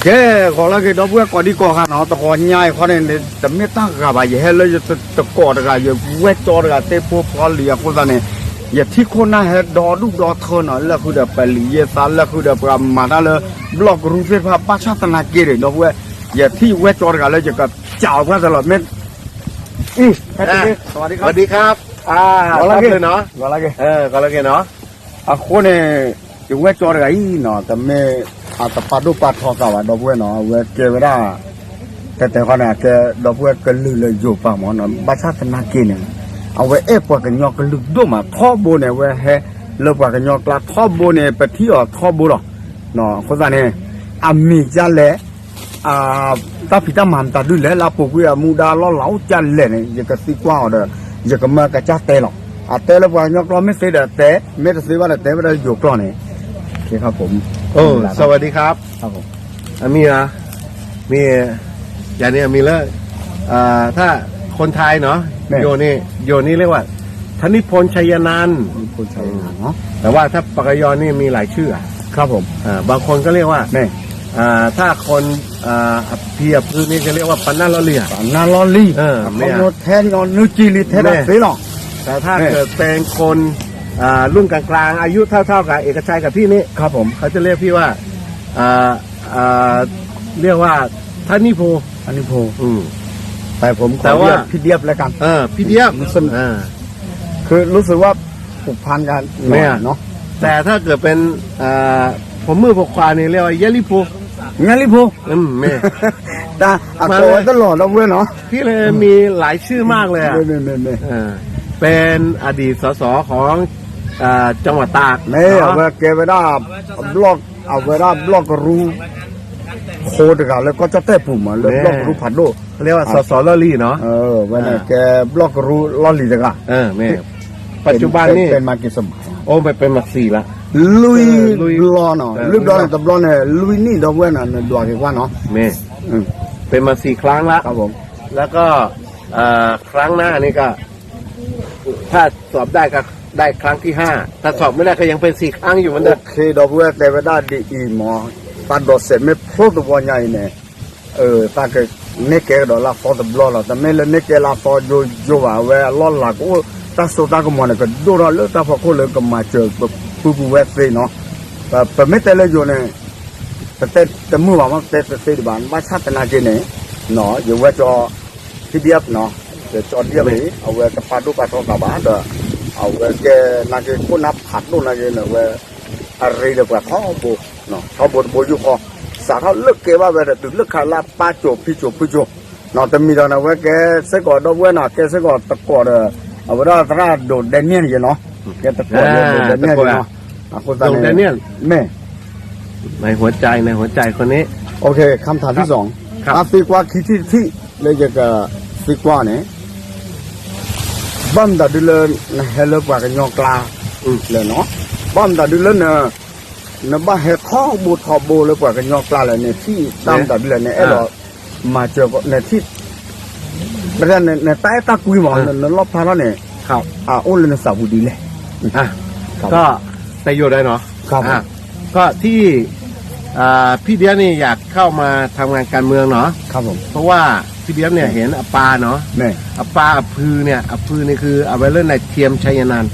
แกขอละแกดอกเบี้ยก่อนดีกว่าค่ะเนาะตะกอนง่ายเขาเนี่ยแต่ไม่ตั้งกับว่าอย่าให้เลยจะตะกอดกันอย่าเวทจอดกันเตะพวกพอเลียคนนั้นเนี่ยอย่าที่คนนั้นให้ดอลูกดอเธอเนาะแล้วคือเดี๋ยวไปเลียสันแล้วคือเดี๋ยวประมาณนั้นเลยบล็อกรูปเฟซภาพประชาธนาเกเรดอกเบี้ยอย่าที่เวทจอดกันเลยจะกับเจ้าพระตลอดเม็ดสวัสดีครับ สวัสดีครับขอละแกเลยเนาะ ขอละแก ก็แล้วกันเนาะ คนเนี่ยจะเวทจอดกันอีเนาะแต่ไม่อาจจะปัดดูปัดทอกว่าดอกเบี้ยเนาะเวทเกเวด้าแต่เขาเนี่ยแกดอกเบี้ยก็ลือเลยอยู่ป่ะหมอเนาะประชาธนาเกเนี่ยเอาไว้ปวดกันยอกกันลึกด้วยมาท่อโบเนี่ยเว้ยเฮ้เลิกปวดกันยอกละท่อโบเนี่ยไปที่อ่ะท่อโบหรอเนาะคนนั้นเนี่ยอามีจันเล่ตาพิตามันตาดูแลลาปุกุยามูดาล้อเหลาจันเล่เนี่ยยังก็สิกว่าเด้อยังก็มากระจัดเตะหรอกเตะแล้วปวดยอกล้อไม่เสียเด้อเตะไม่ได้เสียว่าเตะไม่ได้อยู่กล้อเนี่ยโอเคครับผมสวัสดีครับครับผมมีอย่างนี้มีแล้วถ้าคนไทยเนาะโยนี่เรียกว่าธนิพนธ์ชัยนันท์คนชัยนันท์เนาะแต่ว่าถ้าปากยอนี่มีหลายชื่อครับผมบางคนก็เรียกว่าถ้าคนเพียบคือนี่จะเรียกว่าปันนาลอเลียปันนาลอลีเนี่ยแทนนอนนึกจีริแทนเสียหรอกแต่ถ้าเกิดเป็นคนรุ่นกลางๆอายุเท่ากับเอกชัยกับพี่นี่ครับผมเขาจะเรียกพี่ว่าเรียกว่าธนิพนธ์แต่ผมขอเรียกพี่เดียบแล้วกันพี่เดียบคือรู้สึกว่าผูกพันกันเนาะแต่ถ้าเกิดเป็นผมมือพกควานี่เรียกว่าเยลิโพแม่แต่มาตลอดเราเว้ยเนาะพี่เลยมีหลายชื่อมากเลยเป็นอดีตสสของจังหวัดตากเนี่ยเอาไปเก็บไว้ได้บล็อกเอาไว้ได้บล็อกรู้โคตรกันแล้วก็จะเตะปุ่มมาเลยบล็อกรู้ผัดโดเรียกว่าสสลอรี่เนาะวันนี้แกบล็อกรู้ลอรี่จังอะแม่ปัจจุบันนี่เป็นมากี่สมัยโอ้เป็นมา4ละลุยบลอนเนาะลุยบลอนแต่บลอนเนี่ยลุยนี่ดอกเว้นน่ะดวงกี่ว่าเนาะแม่เป็นมา4ครั้งละครับผมแล้วก็ครั้งหน้านี่ก็ถ้าสอบได้ก็ได้ครั้งที่5ถ้าสอบไม่ได้ก็ยังเป็น4ครั้งอยู่เหมือนเดิมโอเคดอกเว้นแต่ว่าได้ดีหมอตัดดอกเสร็จไม่พูดตัวใหญ่เนี่ยตาเกเนี่ยแกดอกละฟอร์ดบลอนละแต่ไม่เลยเนี่ยแกละฟอร์โยว่าเวลล้อหลักโอ้ตาสุดตาก็มันก็ดูเราเลือกตาพอเขาเลยก็มาเจอผู้เวสเนาะแต่ไม่แต่เลยอยู่เนี่ยแต่เมื่อวานแต่ที่บ้านว่าชาตินาเจเนี่ยเนาะอยู่ว่าจอที่เดียบเนาะจะจอเดียบเลยเอาไว้กับปาดูปาทองกับบ้านเด้อเอาไว้แกนาเจคนนับผัดนู่นนาเจเนี่ยไว้อะไรเดี๋ยวท้อโบเนาะท้อโบอยู่พอสาเขาเลือกเกว่าเวลาตื่นเลือกขาลาป้าโจพี่โจเนาะแต่มีตอนนั้นว่าแกเสกอดอกเว้นน่ะแกเสกอดตะกอดเอาไว้ตราโดดแดนเนียนเนาะแกตะกอดโดดแดนเนียนเนาะโดดแดนเนียนแม่ในหัวใจคนนี้โอเคคำถามที่สองฟีกว่าคิดที่เลยจะกับฟีกว่าเนี่ยบ้านตัดดิเลนเฮลปากกันยอกลาเลยเนาะบ้านตัดดิเลนเนี่ยบ้านเฮท้องบูทอบูเลยปากกันยอกลาเลยเนี่ยที่ตามตัดดิเลนเนี่ยเรามาเจอในที่ประเด็นในใต้ตากุยหมอนในรอบพาราเนี่ยครับโอ้เลยในสาบุดีเลยก็ประโยชน์ได้เนาะครับก็ที่พี่เดียนี่อยากเข้ามาทำงานการเมืองเนาะครับผมเพราะว่าพี่เดียเนี่ยเห็นอปาเนาะอปาอพือเนี่ยอพือนี่คือเอาไว้เล่นในเทียมชัยนันท์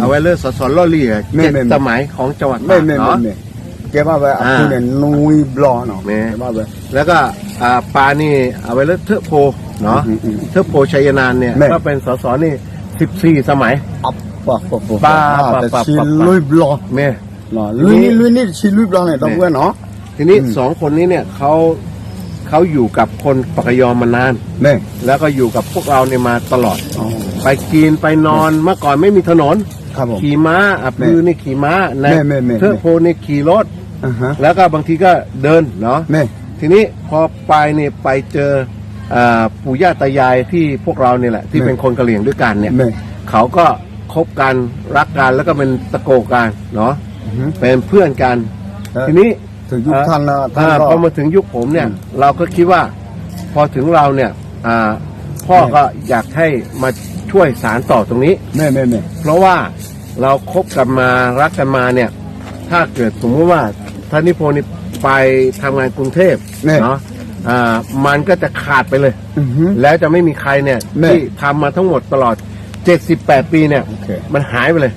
เอาไว้เล่นสสลอรี่7 สมัยของจังหวัดตากเนาะแกว่าไปอพือเนี่ยนุยบลอเนาะแล้วก็ปานี่เอาไว้เล่นเทอะโพเนาะเทอะโพชัยนันท์เนี่ยก็เป็นสสนี่14 สมัยป้าชิลุยบลอแม่ลุยนี่ชิลุยบลอเนี่ยต้องเว้นเนาะทีนี้2 คนนี้เนี่ยเขาอยู่กับคนปากยอมานานแล้วก็อยู่กับพวกเราเนี่ยมาตลอดไปกินไปนอนเมื่อก่อนไม่มีถนนขี่ม้าพือนี่ขี่ม้าในเทอร์โพนี่ขี่รถแล้วก็บางทีก็เดินเนาะทีนี้พอไปเนี่ยไปเจอปู่ย่าตายายที่พวกเราเนี่ยแหละที่เป็นคนกะเหรี่ยงด้วยกันเนี่ยเขาก็คบกันรักกันแล้วก็เป็นตะโกกันเนาะเป็นเพื่อนกันทีนี้ถึงยุคท่านพอมาถึงยุคผมเนี่ยเราก็คิดว่าพอถึงเราเนี่ยพ่อก็อยากให้มาช่วยสารต่อตรงนี้เพราะว่าเราคบกันมารักกันมาเนี่ยถ้าเกิดสมมติว่าท่านนิพนธ์ ไปทำงานกรุงเทพ แน่ เนาะมันก็จะขาดไปเลย อือฮึ แล้วจะไม่มีใครเนี่ย แน่ ที่ทำมาทั้งหมดตลอด 78 ปีเนี่ย โอเค มันหายไปเลย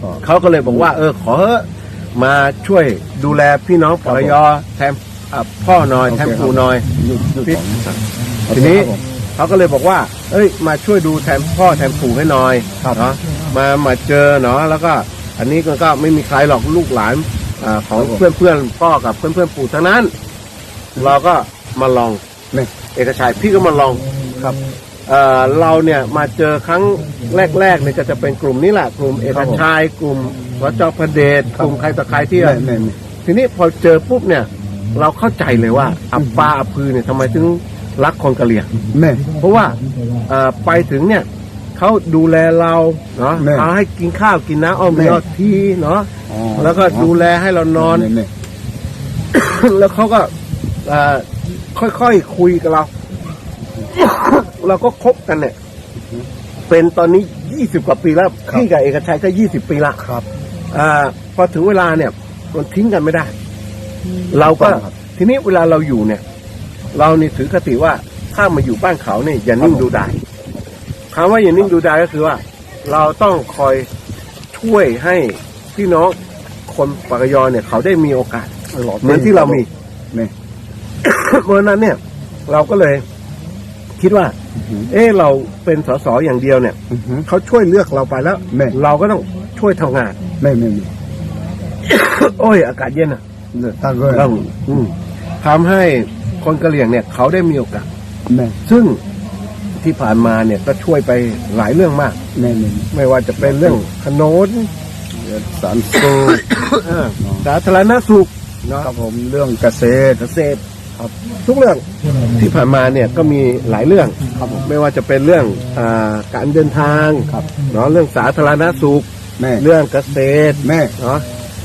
อ๋อ เขาก็เลยบอกว่าขอมาช่วยดูแลพี่น้องปรยแทนพ่อหน่อย โอเค แทนปู่หน่อย หยุดหยุด พี่ ก่อน ทีนี้ ครับผม เขาก็เลยบอกว่า มาช่วยดูแทนพ่อแทนปู่ให้หน่อย ครับ เนาะมาเจอเนาะแล้วก็อันนี้ก็ไม่มีใครหรอกลูกหลานของ ครับผม เพื่อนพ่อกับเพื่อนปู่ทั้งนั้น เราก็มาลอง นี่ เอกชัยพี่ก็มาลอง ครับ เราเนี่ยมาเจอครั้งแรกๆเนี่ยก็จะเป็นกลุ่มนี้แหละกลุ่มเอกชัยกลุ่มวัดเจ้าพระเดช ครับ กลุ่มใครต่อใครที่ แม่แม่แม่ ทีนี้พอเจอปุ๊บเนี่ย เราเข้าใจเลยว่าอับปาอับพือเนี่ยทำไมถึงรักคนกะเหรี่ยง แม่ เพราะว่าไปถึงเนี่ยเขาดูแลเราเนาะ แม่ เขาให้กินข้าวกินน้ำอ้อม แม่ ยอดทีเนาะ อ๋อ แล้วก็ดูแลให้เรานอน แม่ แล้วเขาก็ค่อยๆคุยกับเรา เราก็คบกันเนี่ย เป็นตอนนี้20 กว่าปีแล้วพี่กับเอกชัยก็20 ปีละ ครับ พอถึงเวลาเนี่ยมันทิ้งกันไม่ได้ เราก็ ครับ ทีนี้เวลาเราอยู่เนี่ย เรานี่ถือคติว่าถ้ามาอยู่บ้านเขาเนี่ยอย่านิ่งดูดายคำว่าอย่านิ่งดูดายก็คือว่า เราต้องคอยช่วยให้พี่น้องคนปากยอเนี่ยเขาได้มีโอกาส เหมือนที่เรามี แม่ เพราะฉะนั้นเนี่ย เราก็เลยคิดว่า เราเป็นสสอย่างเดียวเนี่ย อือฮึ เขาช่วยเลือกเราไปแล้ว แม่ เราก็ต้องช่วยทำงาน แม่แม่ โอ้ยอากาศเย็นอ่ะ แม่ตั้งไว้ ต้องทำให้คนกะเหรี่ยงเนี่ย เขาได้มีโอกาส แม่ ซึ่งที่ผ่านมาเนี่ยก็ช่วยไปหลายเรื่องมาก แม่แม่ ไม่ว่าจะเป็นเรื่องถนน สารสูบ สาธารณสุขเนาะ ครับผมเรื่องเกษตร เกษตรครับทุกเรื่องที่ผ่านมาเนี่ยก็มีหลายเรื่อง ครับผม ไม่ว่าจะเป็นเรื่องการเดินทาง ครับ เนาะเรื่องสาธารณสุข แม่ เรื่องเกษตร แม่ เนาะ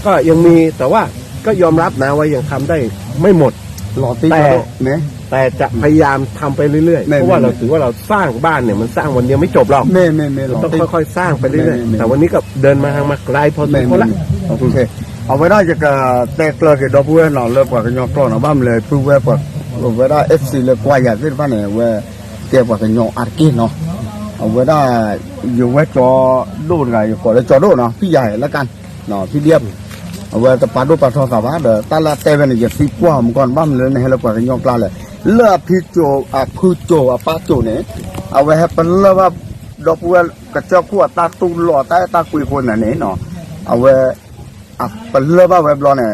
ก็ยังมีแต่ว่าก็ยอมรับนะว่ายังทำได้ไม่หมด หล่อตี แต่ กระโดดแม่ แต่จะพยายามทำไปเรื่อยๆ แม่ เพราะว่าเราถือว่าเราสร้างบ้านเนี่ยมันสร้างวันเดียวไม่จบหรอก แม่แม่แม่หล่อ ต้อง ตี ค่อยๆสร้างไปเรื่อย แม่ ๆแต่วันนี้ก็เดินมาทางมาไกลพอสม แม่ ควร แม่ ละ โอเคเอาไว้ได้จะกะแตกเลยกับดอกบัวหน่อเลยกว่ากันยอกกล้องนะบ้ามเลยพูดไว้กว่าเอาไว้ได้ FC เลยกว่าอยากเป็นบ้านเนี่ยเว้ยเก็บกว่ากันยอกอาร์กินเนาะเอาไว้ได้อยู่ไว้จอโดนไงก่อนเลยจอโดนเนาะพี่ใหญ่แล้วกันเนาะพี่เรียบเอาไว้แต่ปาดูปาทอสาบาเด้อตาละเตวันเนี่ยสิกว่ามันก่อนบ้ามเลยในให้เรากว่ากันยอกกล้าเลยเลือพี่โจคือโจป้าโจเนี่ยเอาไว้ให้เป็นเลือว่าดอกบัวกระจอกขวดตาตุ้งหล่อตาคุยคนน่ะเนี่ยเนาะเอาไว้เป็นเลือว่าเว็บล้อเนี่ย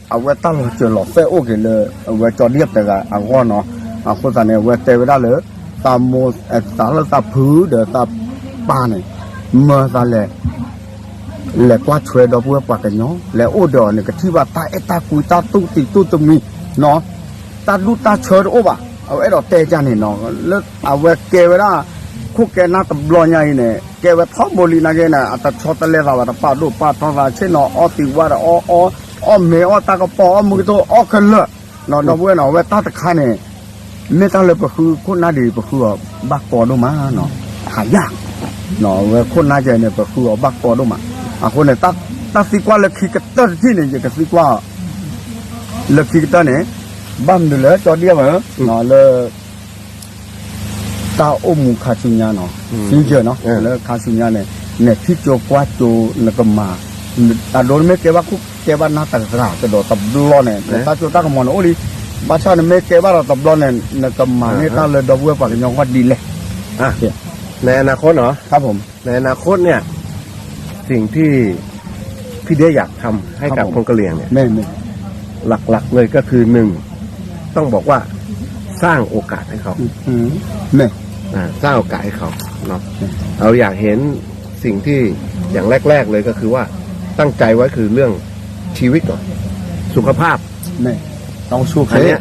เอาไว้ตั้งเจอหลอกเฟโอเคเลยเอาไว้จอเรียบแต่ก็เอาก้อนเนาะเอาคนตาเนี่ยไว้เตไว้ได้เลยตามโมตาละตาพื้เดี๋ยวตาป้าเนี่ยเมื่อตาเลยแล้วก็ช่วยดอกบัวปากกันเนาะแล้วโอ้ดอกเนี่ยก็ที่ว่าตาคุยตาตุ้งตีตุ้งตรงนี้เนาะตาดูตาเชิดโอ้บ่ะเอาไอ้ดอกเตจานเนี่ยเนาะแล้วเอาไว้เกไว้ได้คุกแกน่าตบลอยใหญ่เนี่ยแกไว้ท้องบริณาแกน่ะอัตชอตเลวว่าป้าดูป้าท้องว่าเช่นเนาะอติว่าอ้อเมอตากระป๋อมือโตอ้อกันเลยเนาะเว้ยเนาะเว้ยตาตะคันเนี่ยไม่ตาเลยก็คือคนน่าดีก็คือบักปอดมาเนาะหายากเนาะเว้ยคนน่าใจเนี่ยก็คือบักปอดมาคนเนี่ยตาสิกว่าเลยขี้กระตุ้นที่เนี่ยจะสิกว่าเลยขี้กระตุ้นเนี่ยบ้านดูเลยจอเดียวเหรอเนาะเลยตาอมคาชิญาเนาะสิเจเนาะเลยคาชิญาเนี่ยที่โจกว่าโจนกมาตาโดนไม่เก็บว่าคุกเก็บว่านาตะกระจะโดดตับล้อเนี่ยตาโจตากมอนโอ้ดิบ้านชาเนี่ยไม่เก็บว่าเราตับล้อเนี่ยนกมาเนี่ยตาเลยดอกบัวปากยองว่าดีเลยในอนาคตเหรอ ครับผม ในอนาคตเนี่ย สิ่งที่พี่เดียอยากทำให้กับคนกะเหรี่ยงเนี่ย แม่ หลักๆเลยก็คือหนึ่งต้องบอกว่าสร้างโอกาสให้เขา แม่ สร้างโอกาสให้เขาเนาะเราอยากเห็นสิ่งที่อย่างแรกๆเลยก็คือว่าตั้งใจไว้คือเรื่องชีวิตก่อนสุขภาพ แม่ต้องสู้ อันเนี้ย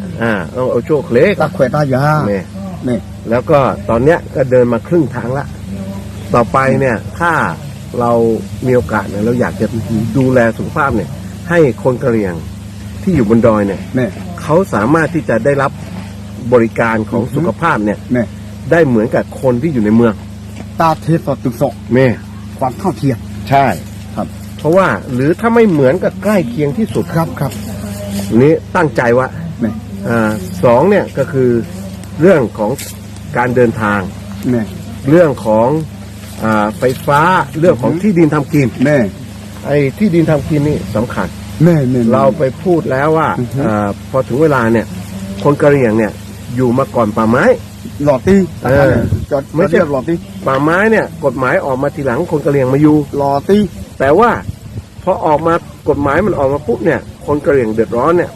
ต้องเอาโชคเล็ก ตาแขวตายา เนี่ย แม่ แล้วก็ตอนเนี้ยก็เดินมาครึ่งทางละต่อไปเนี่ยถ้าเรามีโอกาสเนี่ยเราอยากจะดูแลสุขภาพเนี่ย ให้คนกะเหรี่ยงที่อยู่บนดอยเนี่ย แม่ เขาสามารถที่จะได้รับบริการของสุขภาพเนี่ย แม่ ได้เหมือนกับคนที่อยู่ในเมือง ตาเทสตึกศก แม่ ความเท่าเทียม ใช่ ครับ เพราะว่าหรือถ้าไม่เหมือนกับใกล้เคียงที่สุด ครับ นี้ตั้งใจว่าสองเนี่ยก็คือเรื่องของการเดินทางเรื่องของไฟฟ้าเรื่องของที่ดินทำกินไอ้ที่ดินทำกินนี่สำคัญเราไปพูดแล้วว่าพอถึงเวลาเนี่ยคนกะเหรี่ยงเนี่ยอยู่มาก่อนป่าไม้หลอดตีไม่ใช่หลอดตีป่าไม้เนี่ยกฎหมายออกมาทีหลังคนกะเหรี่ยงมาอยู่หลอดตีแต่ว่าพอออกมากฎหมายมันออกมาปุ๊บเนี่ยคนกะเหรี่ยงเดือดร้อนเนี่ย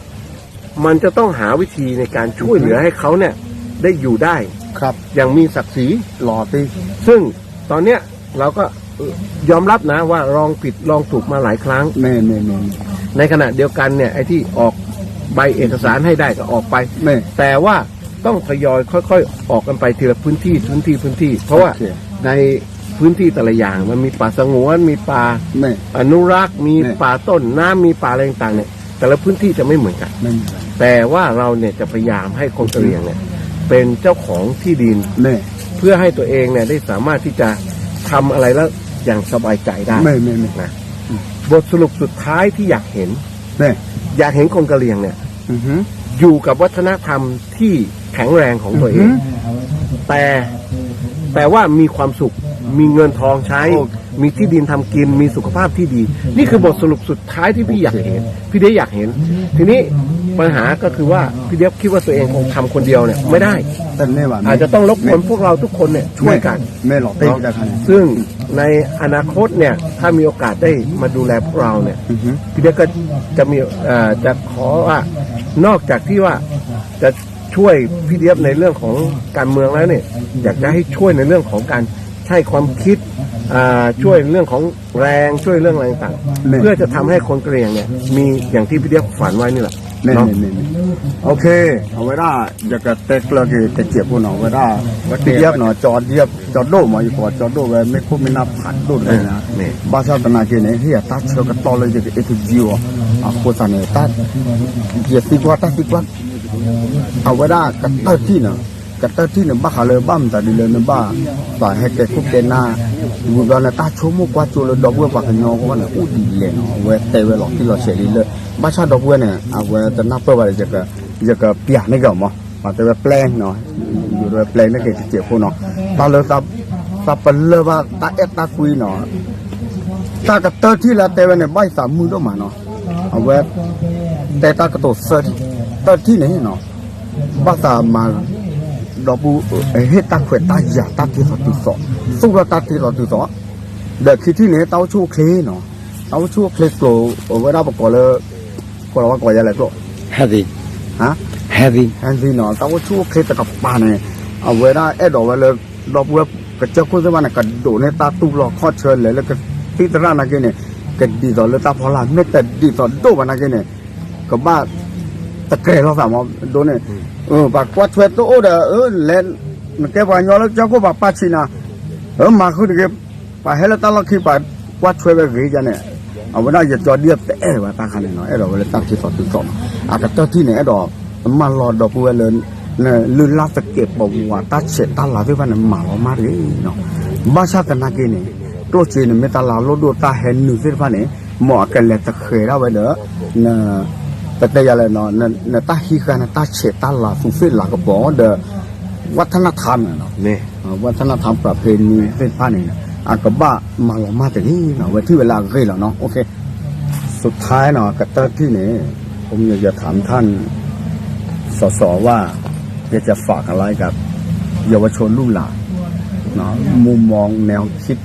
มันจะต้องหาวิธีในการช่วยเหลือให้เขาเนี่ยได้อยู่ได้ครับอย่างมีศักดิ์ศรีหลอดตีซึ่งตอนเนี้ยเราก็ยอมรับนะว่าลองผิดลองถูกมาหลายครั้งในขณะเดียวกันเนี่ยไอ้ที่ออกใบเอกสารให้ได้ก็ออกไปแต่ว่าต้องทยอยค่อยๆออกกันไปทีละพื้นที่เพราะว่าในพื้นที่แต่ละอย่างมันมีป่าสงวนมีป่าอนุรักษ์มีป่าต้นน้ำมีป่าอะไรต่างๆเนี่ยแต่ละพื้นที่จะไม่เหมือนกันแต่ว่าเราเนี่ยจะพยายามให้คนกะเหรี่ยงเนี่ยเป็นเจ้าของที่ดินเพื่อให้ตัวเองเนี่ยได้สามารถที่จะทำอะไรแล้วอย่างสบายใจได้นะบทสรุปสุดท้ายที่อยากเห็นคนกะเหรี่ยงเนี่ยอยู่กับวัฒนธรรมที่แข็งแรงของตัวเองแต่ว่ามีความสุขมีเงินทองใช้มีที่ดินทำกินมีสุขภาพที่ดีนี่คือบทสรุปสุดท้ายที่พี่อยากเห็นพี่เดชอยากเห็นทีนี้ปัญหาก็คือว่าพี่เดชคิดว่าตัวเองคงทำคนเดียวเนี่ยไม่ได้อาจจะต้องรบกวนพวกเราทุกคนเนี่ยช่วยกันซึ่งในอนาคตเนี่ยถ้ามีโอกาสได้มาดูแลพวกเราเนี่ยพี่เดชก็จะมีจะขอว่านอกจากที่ว่าจะช่วยพี่เดียบในเรื่องของการเมืองแล้วเนี่ยอยากจะให้ช่วยในเรื่องของการใช้ความคิดช่วยเรื่องของแรงช่วยเรื่องอะไรต่างเพื่อจะทำให้คนกะเหรี่ยงเนี่ยมีอย่างที่พี่เดียบฝันไว้นี่แหละโอเคเอาไว้ได้อยากจะเตะเลยจะเจ็บพวกหนอไว้ได้พี่เดียบหนอจอดเดียบจอดโดมาอยู่ก่อนจอดโดไว้ไม่คุ้มไม่นับผัดโดเลยนะบ้าชาตนาเกเนี่ยที่ตัดเชือกต่อเลยจะเอทุจิวโคตรเนี่ยตัดเกียรติกว่าเอาไว้ได้กันเตอร์ที่เนาะบ้าขาเลยบ้ามแต่ดีเลยนะบ้าต่ให้แกคุกเกน่าบุญเราตาชั่วโมงกว่าจูเลยดอกบัวปากขยองว่าเนี่ยอู้ดีเลยเนาะเว้เตะเวหลอกที่เราเฉลี่ยเลยบ้าชาดอกบัวเนี่ยเอาไว้จะนับเพื่อว่าจะก็เปียกนี่ก็มั้งมาแต่ว่าแปลงเนาะอยู่ด้วยแปลงนั่นก็จะเจ็บพวกเนาะตาเลยตาเป็นเลยว่าตาตาคุยเนาะตากระเตอร์ที่ละเตะเนี่ยใบสามมือด้วยมาเนาะเอาไว้แต่ตากระโดดเซอร์เตอร์ที่ไหนเนาะบ้าตามาดอกบูเฮตาเขวตาหยาตาที่สอดสู้เราตาที่สอดเด็กที่เนี่ยเต้าชูเคเนาะเต้าชูเคโกเวลาบอกเลยก็เราว่าก่อนอะไรก็ heavy ฮะ heavy เนาะเต้าชูเคตะกับปาเนี่ยเอาเวลาดอกเลยดอกบัวกระเจ้าคนสวรรค์กระโดดเนี่ยตาตู้หลอกข้อเชิญเลยแล้วก็ที่ตระหนักเนี่ยก็ดีต่อเลยตาพอละไม่แต่ดีต่อโดวันนักเนี่ยก็บ้าตะเกียบเราสามารถโดนเนี่ยบากวัดเวทโตเดเล่นมันแกว่าย้อนแล้วเจ้าก็บากป้าชินะมาคือเก็บไปให้เราตั้งเราคิดไปวัดเวทไปกี่จันเนี่ยเอาไว้ได้จะจอดเดียบแต่ว่าตาขันเนาะเราเลยตั้งที่สอดอากาศเจ้าที่ไหนดอกมารอดอกบัวเลยเนี่ยลื่นลาสเก็บบอกว่าตาเฉดตาลาที่ว่าเนี่ยหมามาเลยเนาะบ้าชากันนักเนี่ยตัวจีนไม่ตาลาโลดูตาเห็นหนึ่งที่ว่าเนี่ยหมอกันเลยตะเคยเราไว้เด้อเนี่ยแต่ยาเลยเนาะเนี่ยตาฮีกันตาเฉดตาลาสุฟิลากระป๋อเดอวัฒนธรรมเนาะนี่วัฒนธรรมประเพณีเส้นผ้าเนี่ยอากบ้ามาลงมาแต่นี่เนาะไว้ที่เวลาเคยแล้วเนาะโอเคสุดท้ายเนาะกระเตอร์ที่นี่ผมอยากจะถามท่านสสว่าจะฝากอะไรกับเยาวชนรุ่นหลานเนาะมุมมองแนวคิด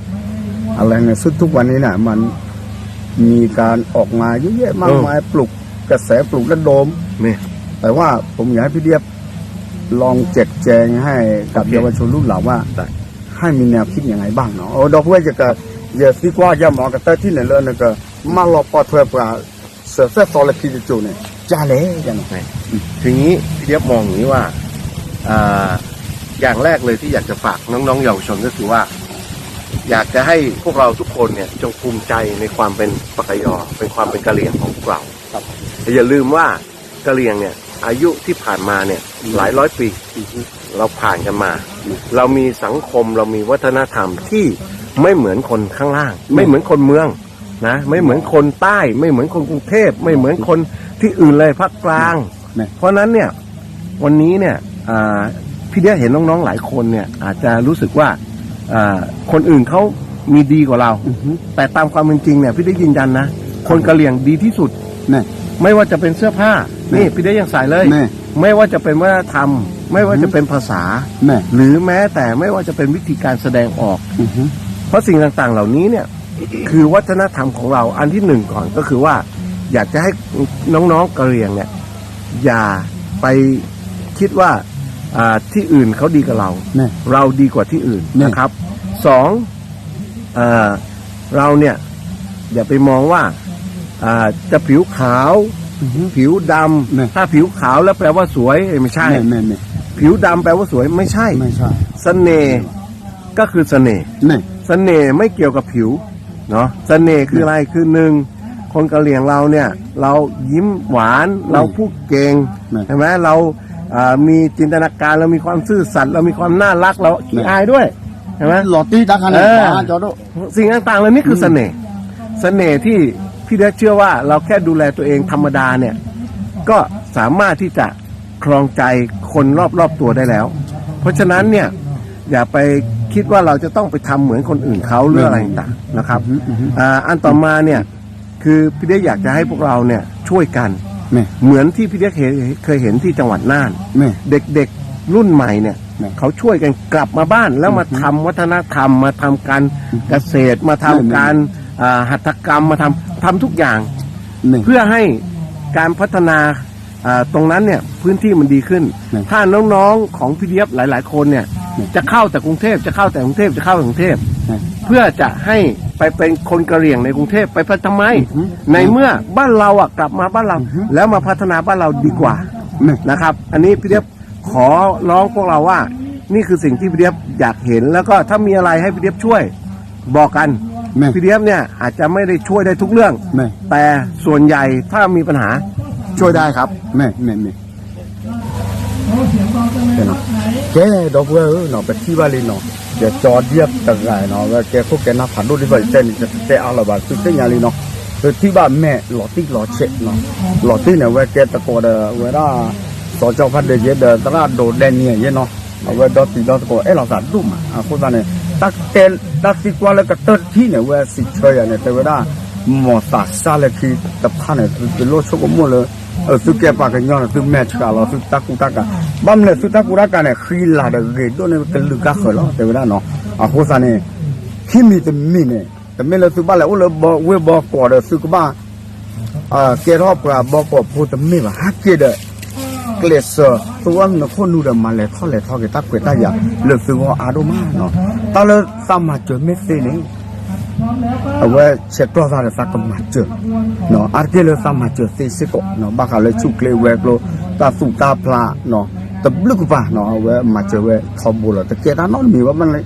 อะไรเนี่ยซึ่งทุกวันนี้เนี่ยมันมีการออกมาเยอะแยะมากมายปลุกกระแสปลุกระดมแต่ว่าผมอยากให้พี่เดียบลองแจกแจงให้กับเยาวชนรุ่นหลานว่าให้มีแนวคิดยังไงบ้างเนาะดอกเบี้ยจะก็อย่าซีกว่าอย่าหมอกระเตอร์ที่ไหนเลยเนี่ยก็มาลอปอดเพื่อเสือเส้นโซลคิดจูเนี่ยจ้าเลยอย่างไรทีนี้พี่เดียบมองอย่างนี้ว่าอย่างแรกเลยที่อยากจะฝากน้องๆเยาวชนก็คือว่าอยากจะให้พวกเราทุกคนเนี่ยจงภูมิใจในความเป็นปากยอเป็นความเป็นกะเหรี่ยงของพวกเราแต่อย่าลืมว่ากะเหรี่ยงเนี่ยอายุที่ผ่านมาเนี่ยหลายร้อยปีเราผ่านกันมาเรามีสังคมเรามีวัฒนธรรมที่ไม่เหมือนคนข้างล่างไม่เหมือนคนเมืองนะไม่เหมือนคนใต้ไม่เหมือนคนกรุงเทพไม่เหมือนคน ที่อื่นเลยภาคกลาง แม่ เพราะนั้นเนี่ยวันนี้เนี่ยพี่ได้เห็นน้องๆหลายคนเนี่ยอาจจะรู้สึกว่าคนอื่นเขามีดีกว่าเรา แต่ตามความเป็นจริงเนี่ยพี่ได้ยืนยันนะคนกะเหรี่ยงดีที่สุด แม่ ไม่ว่าจะเป็นเสื้อผ้านี่พี่ได้ยังใส่เลย แม่ ไม่ว่าจะเป็นวัฒนธรรม ไม่ว่าจะเป็นภาษา แม่ หรือแม้แต่ไม่ว่าจะเป็นวิธีการแสดงออก เพราะสิ่งต่างๆเหล่านี้เนี่ย คือวัฒนธรรมของเราอันที่หนึ่งก่อนก็คือว่า อยากจะให้น้องๆกะเหรี่ยงเนี่ยอย่าไปคิดว่าที่อื่นเขาดีกับเรา แม่ เราดีกว่าที่อื่น แม่ นะครับสองเราเนี่ยอย่าไปมองว่าจะผิวขาวผิวด แม่ ำถ้าผิวขาวแล้วแปลว่าสวยไม่ใช่ แม่แม่ ผิวดำแปลว่าสวยไม่ใช่ ไม่ใช่ เสน่ห์ก็คือเสน่ห์ แม่ เสน่ห์ไม่เกี่ยวกับผิวเนาะเสน่ห์คืออะไรคือหนึ่งคนกะเหรี่ยงเราเนี่ยเรายิ้มหวานเราพูดเก่งใช่ไหมเรามีจินตนาการเรามีความซื่อสัตย์เรามีความน่ารักเราขี้อายด้วยใช่ไหม หลอดตีตาคันเนี่ยมาจอด สิ่งต่างๆเหล่านี้คือเสน่ห์เสน่ห์ที่พี่เด็กเชื่อว่าเราแค่ดูแลตัวเองธรรมดาเนี่ยก็สามารถที่จะครองใจคนรอบๆตัวได้แล้ว เพราะฉะนั้นเนี่ยอย่าไปคิดว่าเราจะต้องไปทำเหมือนคนอื่นเขาหรืออะไรต่างๆนะครับอันต่อมาเนี่ยคือพี่เด็กอยากจะให้พวกเราเนี่ยช่วยกันเหมือนที่พี่เด็กเคยเห็นที่จังหวัดน่านเด็กๆรุ่นใหม่เนี่ยเขาช่วยกันกลับมาบ้านแล้วมาทำวัฒนธรรมมาทำการเกษตรมาทำการหัตถกรรมมาทำทุกอย่างเพื่อให้การพัฒนาตรงนั้นเนี่ยพื้นที่มันดีขึ้นถ้าน้องๆของพี่เดียบหลายๆคนเนี่ยจะเข้าแต่กรุงเทพจะเข้าแต่กรุงเทพจะเข้ากรุงเทพเพื่อจะให้ไปเป็นคนกะเหรี่ยงในกรุงเทพไปทำไมในเมื่อบ้านเรากลับมาบ้านเราแล้วมาพัฒนาบ้านเราดีกว่านะครับอันนี้พี่เดียบขอร้องพวกเราว่านี่คือสิ่งที่พี่เดียบอยากเห็นแล้วก็ถ้ามีอะไรให้พี่เดียบช่วยบอกกันพี่เดียบเนี่ยอาจจะไม่ได้ช่วยได้ทุกเรื่องแต่ส่วนใหญ่ถ้ามีปัญหาช่วยได้ครับแม่แกดอกเวอร์เนาะไปที่บ้านเลยเนาะแกจอเดียบตะไคร้เนาะแกพวกแกน่าผ่านดูดิว่าจะแต่เอาละบาสุดที่ยาลีเนาะคือที่บ้านแม่หลอดที่หลอดเช็ดเนาะหลอดที่เนี่ยว่าแกตะโกนเวลาสอเจ้าพันเดียดตลาดโดดแดงเนี่ยเนาะเวลาดอตตะโกเราสาดุมาคนนั้นเนี่ยตักเตลตักสิกว่าแล้วก็ตัดที่เนี่ยว่าสิเชยเนี่ยแต่เวลาหมอตัดซาเลยคือตะพันเนี่ยเป็นโลชกมั่วเลยสุดแก่ปากกันย้อนสุดแม่ชกาเราสุดตะกุตะกันบ้านเนี่ยสุดตะกุตะกันเนี่ยขี้ลาเด็กเด็กโดนเนี่ยกันลึกกันเหรอแต่เวลาเนาะคนนั้นเนี่ยขี้มีแต่มีเนี่ยแต่ไม่เลยสุดบ้านเลยโอ้เลยบอกเว้บอกก่อนเลยสุดบ้านแกรอบกับบอกก่อนพูดแต่ไม่ว่าฮักเกเดเกลียดตัวนั้นคนนู้นมาเลยท่อเลยท่อกี่ตะกุตะอย่างเลือกสุดว่าอารมณ์เนาะตอนเลยสามารถจดไม่เสียเนี่ยเอาไว้เช็คตัวซาเดสักก็มาเจอเนาะอาร์เกลสามาเจอสิก็เนาะบางครั้งเลยชุกเลยเวกโลตาสุตาพลาเนาะตบลึกป่ะเนาะเอาไว้มาเจอเวทอบุลแต่เกตานอนมีว่ามันเลย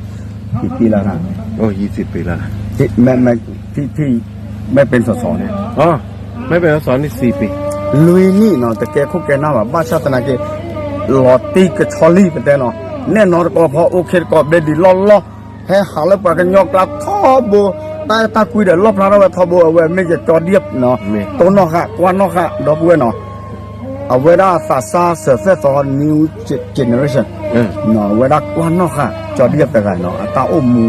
กี่ปีแล้วนะโอ้20 ปีแล้วที่ที่ไม่เป็นสสเนี่ยอ๋อไม่เป็นสสนี่4 ปีลุยนี่เนาะแต่แกคุกแกน่าว่าบ้าชาตินาเกหลอดตีกระชอลี่เป็นแต่เนาะแน่นอนก็พอโอเคก็เด็ดดีล้อให้หาแล้วปากกันยอกลับทอบูตาคุยเดี๋ยวรอบนั้นเราทอบูเอาไว้ไม่จะจอดเดียบเนาะตัวนอกค่ะกวนนอกค่ะดอกบัวเนาะเอาไว้ได้ศาสนาเสือเสือตอน new generation เนาะเวลากวนนอกค่ะจอดเดียบแต่ไงเนาะตาอมู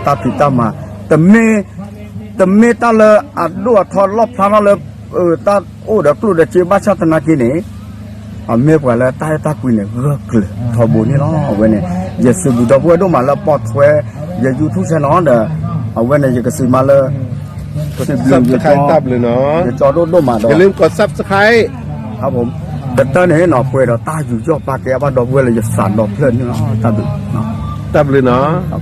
ตาพิตามาแต่ไม่ตาเลยดูทอดรอบนั้นเลยตาโอ้เดี๋ยวกลุ่มเดี๋ยวเจ็บบ้าชาตินากินี่เมื่อวันแล้วตาคุยเนี่ยก็เลยทอบูนี่เนาะเอาไว้เนี่ยอย่าสืบดอกบัวดูมาแล้วปอดแวอย่าอยู่ทุกเช้าเนาะเด้อเอาไว้เนี่ยจะซื้อมาเลยกด Subscribe ตับเลยเนาะจอดมาอย่าลืมกด Subscribe ครับผมแต่ตอนนี้หนอเพื่อนเราตาอยู่ยอดปลาแกว่าดอกบัวเลยจะสั่นดอกเพลินเนาะตับเลยเนาะครับ